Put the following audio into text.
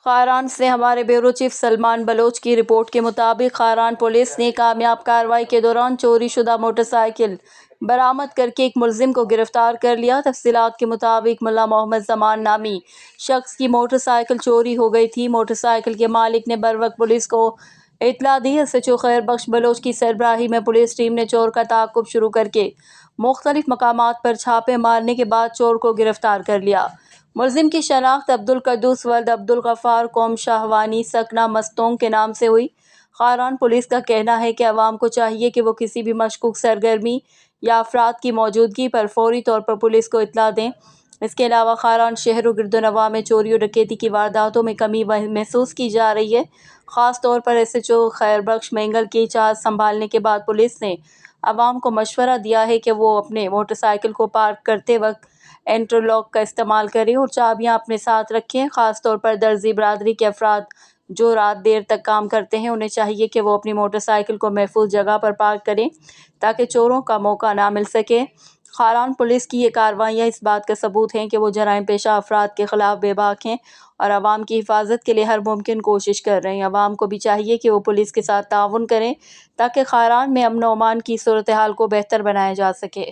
خاران سے ہمارے bureau chief Salman Baloch کی رپورٹ کے مطابق خاران پولیس نے کامیاب کارروائی کے دوران چوری شدہ موٹر سائیکل برآمد کر کے ایک ملزم کو گرفتار کر لیا۔ تفصیلات کے مطابق ملا محمد زمان نامی شخص کی موٹر سائیکل چوری ہو گئی تھی۔ موٹر سائیکل کے مالک نے بروقت پولیس کو اطلاع دی۔ SHO خیر بخش بلوچ کی سربراہی میں پولیس ٹیم نے چور کا تعاقب شروع کر کے مختلف مقامات پر چھاپے مارنے کے بعد چور کو گرفتار کر لیا۔ ملزم کی شناخت عبدالقدوس ولد عبدالغفار قوم شاہوانی سکنہ مستونگ کے نام سے ہوئی۔ خاران پولیس کا کہنا ہے کہ عوام کو چاہیے کہ وہ کسی بھی مشکوک سرگرمی یا افراد کی موجودگی پر فوری طور پر پولیس کو اطلاع دیں۔ اس کے علاوہ خاران شہر و گرد و نواح میں چوری و ڈکیتی کی وارداتوں میں کمی محسوس کی جا رہی ہے۔ خاص طور پر SHO خیر بخش مینگل کی چارج سنبھالنے کے بعد پولیس نے عوام کو مشورہ دیا ہے کہ وہ اپنے موٹر سائیکل کو پارک کرتے وقت انٹرلاک کا استعمال کریں اور چابیاں اپنے ساتھ رکھیں۔ خاص طور پر درزی برادری کے افراد جو رات دیر تک کام کرتے ہیں، انہیں چاہیے کہ وہ اپنی موٹر سائیکل کو محفوظ جگہ پر پارک کریں تاکہ چوروں کا موقع نہ مل سکے۔ خاران پولیس کی یہ کارروائیاں اس بات کا ثبوت ہیں کہ وہ جرائم پیشہ افراد کے خلاف بے باک ہیں اور عوام کی حفاظت کے لیے ہر ممکن کوشش کر رہے ہیں۔ عوام کو بھی چاہیے کہ وہ پولیس کے ساتھ تعاون کریں تاکہ خاران میں امن و امان کی صورتحال کو بہتر بنایا جا سکے۔